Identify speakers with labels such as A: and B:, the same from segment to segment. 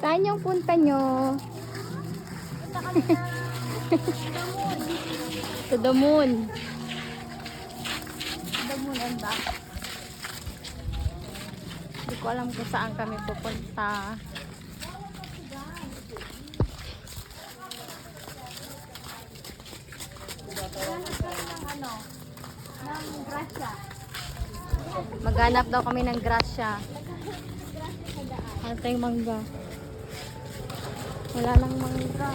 A: Saan yung punta nyo?
B: Punta kami na
A: To the moon.
B: the moon and back.
A: Hindi ko alam kung saan kami pupunta.
B: Ng grasya.
A: Maghanap daw kami ng grasya. Ano tayong mangga? Wala lang mangga.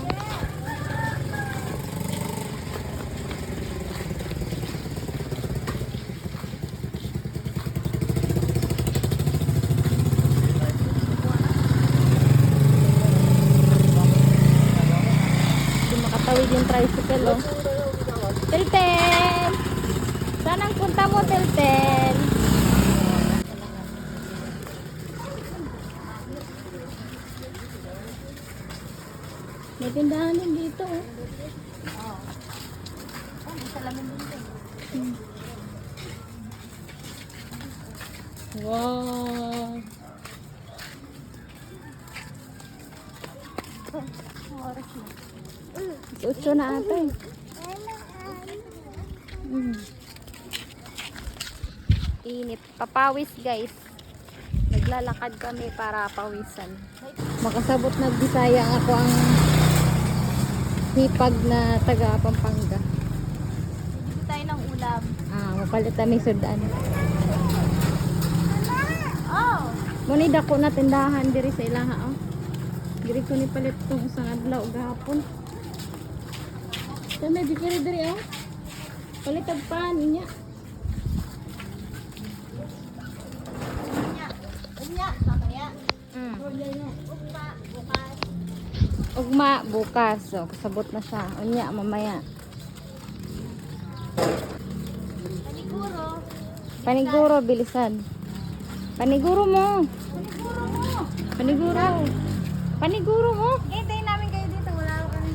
A: Hindi makatawid yung tricycle, oh. Tilten! Saan ang punta mo, Tilten? May tindahan din dito, oh.
B: May salamin din din.
A: Wow!
B: Oras na.
A: 8 na ata, eh. Init. Papawis, guys. Naglalakad kami para pawisan. Makasabot na Bisaya ako ang hipag na taga Pampanga.
B: Bibili tayo ng ulam.
A: Mapalit kami sudan.
B: Oh!
A: Muni dako na tindahan diri sa ilaha, oh. Diri ko ni palit tong isang adlaw gahapon. Sa may bikiri diri, oh. Palit ang pan niya.
B: Unya, mamaya. Bukas.
A: Ugma bukas. So, kasabot na siya. Unya mamaya.
B: Paniguro.
A: Paniguro bilisan. Paniguro mo.
B: Paniguro mo.
A: Paniguro. Paniguro mo.
B: Hintayin namin kayo dito. Wala ko kami.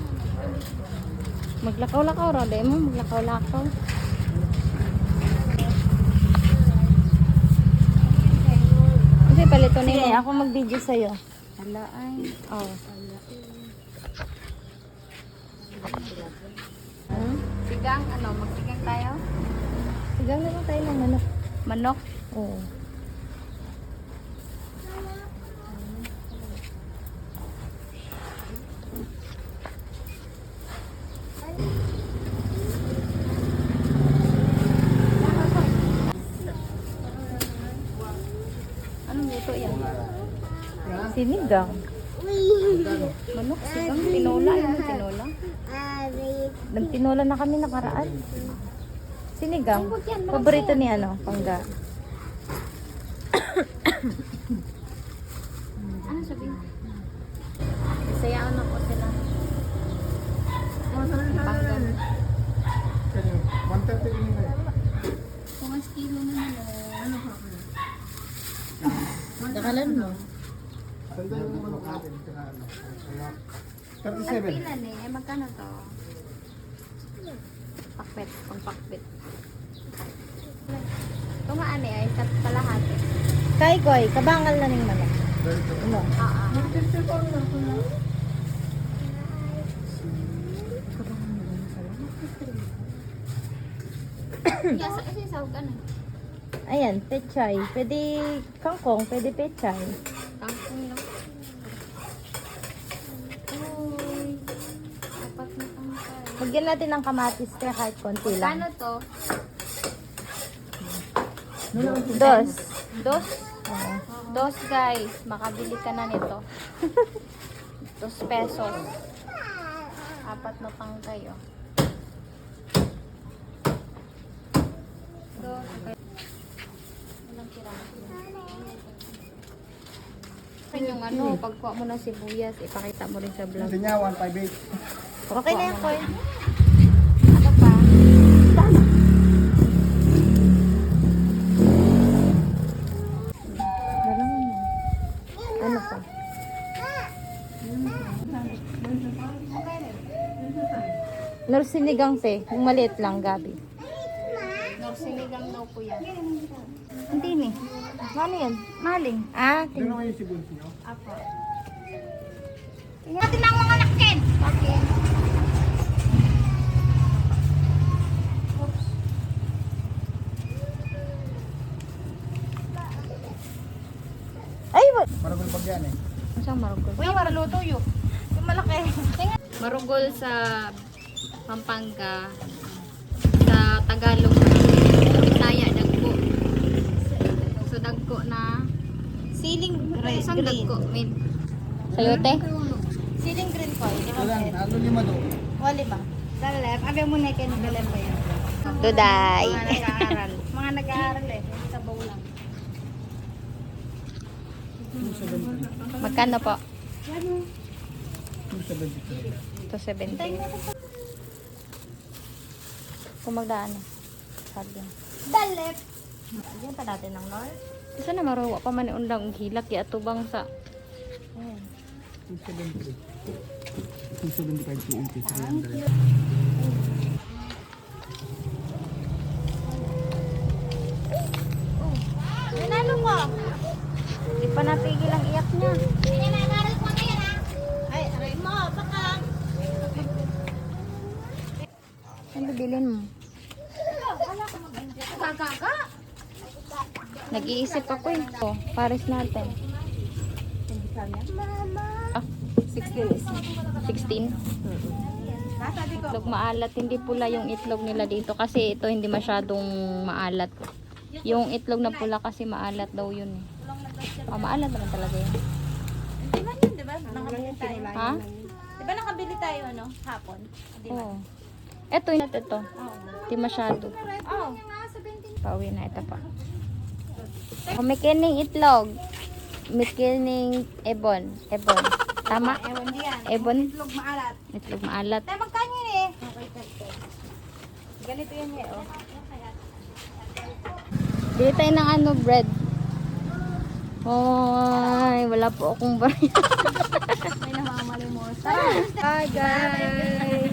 A: Maglakaw-lakaw ra dai mo, maglakaw-lakaw. Kasi palito na
B: Sige,
A: mo.
B: ako mag-video sa'yo.
A: Hala ay. Oh. Sigang ano, magsigang tayo?
B: Sigang naman tayo ng manok.
A: Manok.
B: Oo.
A: Anong luto yan?
B: Sinigang.
A: Manok, sigang, tinola. Ano tinola?
B: Nagtinola na kami nakaraan. Sinigang. Paborito ni ano, Pangga.
A: Ano sabihin? Sayaan ako sila. Panggan.
C: 130 din na.
A: Kung ang kilo na ano pa?
B: Dakalan mo.
C: Sanda yung manok natin.
A: Ang
C: 37.
A: pilan eh. Eh magkano to? Pakbet. Pang pakbet. Ito nga ano ay sa kalahati.
B: Kay Koy, kabangal na ning manok. Ano?
A: Yes, kasi sahog ano?
B: Ayan, pechay. Pwede kangkong, pwede pechay.
A: Kangkong lang. Uy. Apat na kangkong.
B: Lagyan natin ng kamatis kaya kahit konti
A: Kano
B: lang.
A: to?
B: Dos.
A: Dos?
B: Oo.
A: Dos guys. Makabili ka na nito. 2 pesos. Apat na tangkay oh. Dos. Okay. Ilang piraso? Yung ano, pagkuha mo ng sibuyas, ipakita mo rin sa vlog.
C: Hindi niya, 158.
B: Okay na yan, Koy.
A: Ano pa?
B: Ano pa? Norsinigang te, yung maliit lang, Gabi.
A: Sinigang daw po yan.
B: Hindi ni. Ano yan?
A: Maling.
B: Ah,
C: Gano'n yung sibuyas niyo?
A: Apo.
B: Natin ang mga nakkin.
A: Okay.
B: Ay, wala.
C: Maragol pag yan eh.
A: Saan marugol?
B: Uy, maruluto yun. Yung malaki.
A: Marugol sa Pampanga, sa Tagalog, Bisaya, dagko. So dagko na,
B: Siling
A: isang
B: green.
A: dagko, may sayote.
B: Siling green ko.
C: Ito lang, ano lima do?
B: Wali ba? Dalep. Abi mo na kayo nagdalep pa yan.
A: Duday.
B: Mga nag-aaral. Mga nag-aaral eh. Sa bow lang.
C: 273.
A: Magkano po?
C: 273.
A: 270. Kung magdaan. Sabi.
B: Dalep. Diyan pa natin ng North.
A: Isa na maruwa pa man undang hilak ya atubang sa
C: 273. 275, 280, 300.
B: Nanalo ko.
A: Di pa napigil ang iyak niya.
B: Ay, aray mo. Baka.
A: Ano bilhin mo?
B: Kagaga.
A: Nag-iisip ako eh. Oh, pares natin. Ah, 16.
B: Nasabi ko.
A: Itlog maalat. Hindi pula yung itlog nila dito kasi ito hindi masyadong maalat. Yung itlog na pula kasi maalat daw yun eh. Oh, maalat naman talaga yun.
B: Di ba yun, di ba? Nakabili tayo.
A: Ha?
B: Di ba nakabili tayo, ano? Hapon? Di ba?
A: Oo. Ito yun ito.
B: Oo.
A: Hindi masyado.
B: Oo.
A: Pauwi na ito pa. Kumikining itlog. Mikining ebon. Ebon. Tama?
B: Ewan diyan.
A: Ebon.
B: Itlog maalat.
A: Itlog maalat.
B: Tayo magkano yun eh? Ganito yun eh, oh.
A: Bili tayo ng ano, bread. Ay, wala po akong barya.
B: May namamalimos.
A: Hi guys!